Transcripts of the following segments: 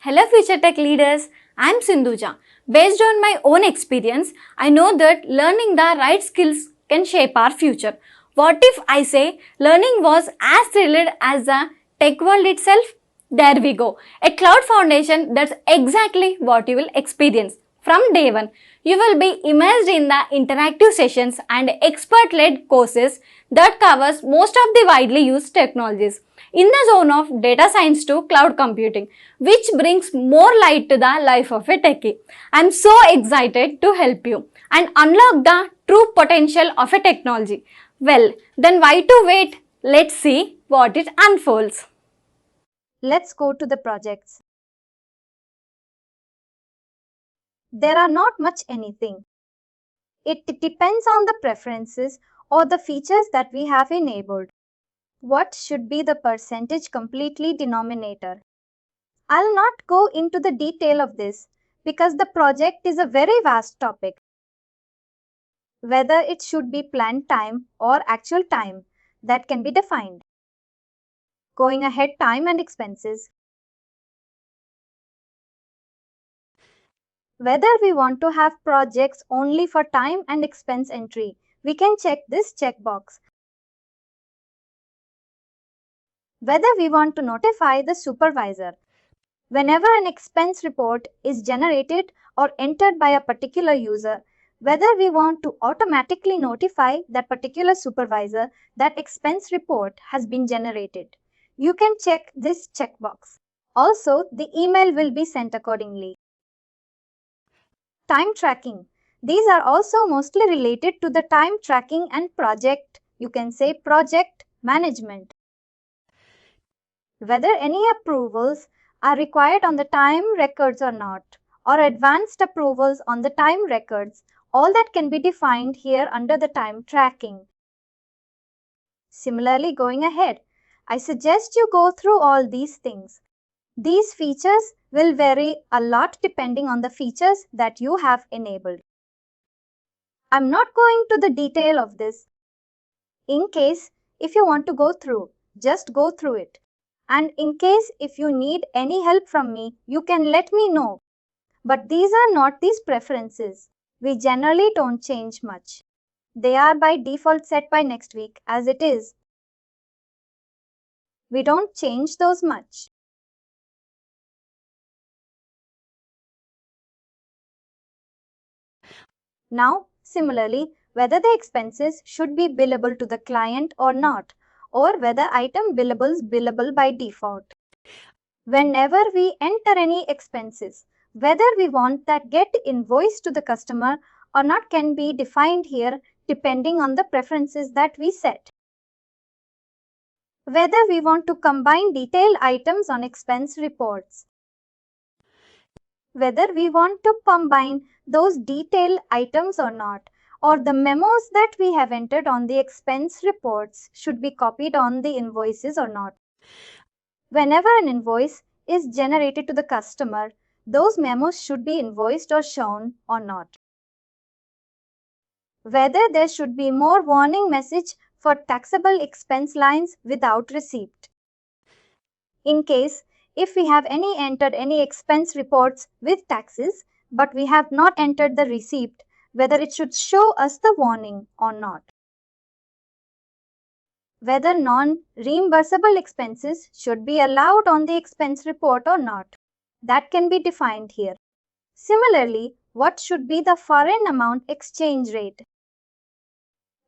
Hello future tech leaders, I am Sindhuja. Based on my own experience, I know that learning the right skills can shape our future. What if I say learning was as thrilled as the tech world itself? There we go. A cloud foundation, that's exactly what you will experience. From day one, you will be immersed in the interactive sessions and expert-led courses that covers most of the widely used technologies in the zone of data science to cloud computing, which brings more light to the life of a techie. I'm so excited to help you and unlock the true potential of a technology. Well, then why to wait? Let's see what it unfolds. Let's go to the projects. There are not much anything. It depends on the preferences or the features that we have enabled. What should be the percentage completely denominator? I'll not go into the detail of this because the project is a very vast topic. Whether it should be planned time or actual time, that can be defined. Going ahead, time and expenses. Whether we want to have projects only for time and expense entry, we can check this checkbox. Whether we want to notify the supervisor. Whenever an expense report is generated or entered by a particular user, whether we want to automatically notify that particular supervisor that expense report has been generated. You can check this checkbox. Also, the email will be sent accordingly. Time tracking. These are also mostly related to the time tracking and project management. Whether any approvals are required on the time records or not, or advanced approvals on the time records, all that can be defined here under the time tracking. Similarly, going ahead, I suggest you go through all these things. These features will vary a lot depending on the features that you have enabled. I'm not going to the detail of this. In case if you want to go through, just go through it. And in case if you need any help from me, you can let me know. But these are not these preferences. We generally don't change much. They are by default set by next week as it is. We don't change those much. Now, similarly, whether the expenses should be billable to the client or not, or whether item billables billable by default. Whenever we enter any expenses, whether we want that get invoiced to the customer or not can be defined here depending on the preferences that we set. Whether we want to combine detailed items on expense reports. Whether we want to combine those detailed items or not, or the memos that we have entered on the expense reports should be copied on the invoices or not. Whenever an invoice is generated to the customer, those memos should be invoiced or shown or not. Whether there should be more warning message for taxable expense lines without receipt. In case if we have entered any expense reports with taxes, but we have not entered the receipt, whether it should show us the warning or not. Whether non-reimbursable expenses should be allowed on the expense report or not. That can be defined here. Similarly, what should be the foreign amount exchange rate?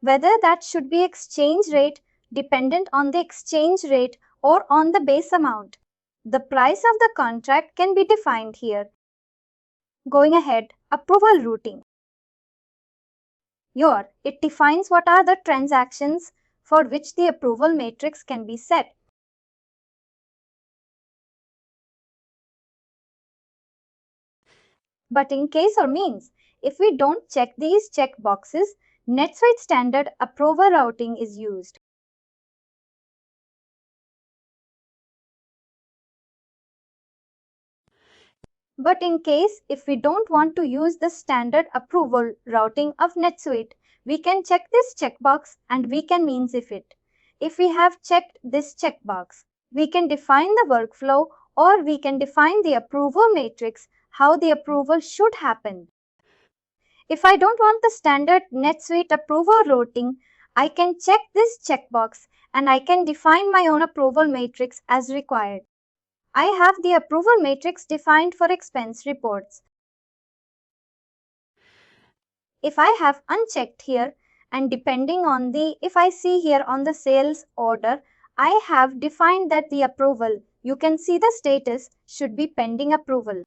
Whether that should be exchange rate dependent on the exchange rate or on the base amount. The price of the contract can be defined here. Going ahead, approval routing. Here, it defines what are the transactions for which the approval matrix can be set. But in case or means, if we don't check these check boxes, NetSuite standard approval routing is used. But in case if we don't want to use the standard approval routing of NetSuite, we can check this checkbox and we can means if it. If we have checked this checkbox, we can define the workflow Or we can define the approval matrix, how the approval should happen. If I don't want the standard NetSuite approval routing, I can check this checkbox and I can define my own approval matrix as required. I have the approval matrix defined for expense reports. If I have unchecked here, and depending on if I see here on the sales order, I have defined that the approval, you can see the status, should be pending approval.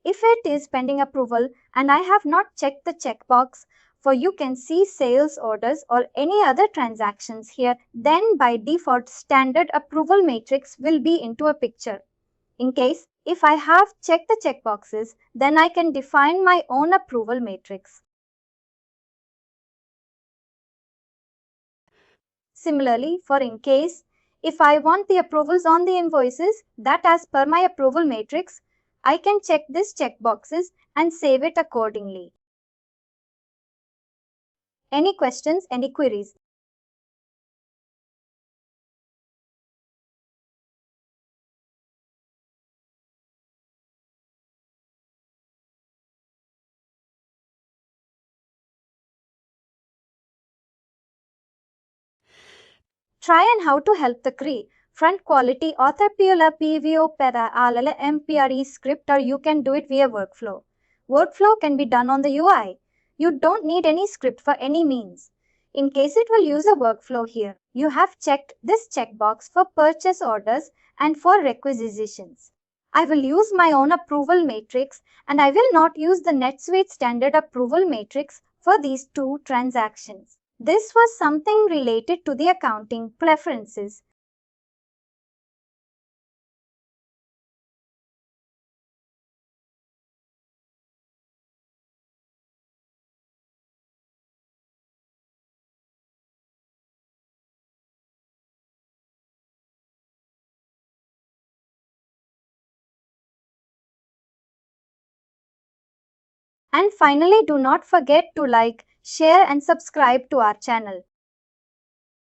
If it is pending approval and I have not checked the checkbox for you can see sales orders or any other transactions here, then by default standard approval matrix will be into a picture. In case if I have checked the checkboxes, then I can define my own approval matrix. Similarly, for in case if I want the approvals on the invoices that as per my approval matrix, I can check this checkboxes and save it accordingly. Any questions, any queries? Try and how to help the CRE. Front quality author PLA PVO para alala MPRE script or you can do it via workflow. Workflow can be done on the UI. You don't need any script for any means. In case it will use a workflow here, you have checked this checkbox for purchase orders and for requisitions. I will use my own approval matrix and I will not use the NetSuite standard approval matrix for these two transactions. This was something related to the accounting preferences. And finally, do not forget to like, share and subscribe to our channel.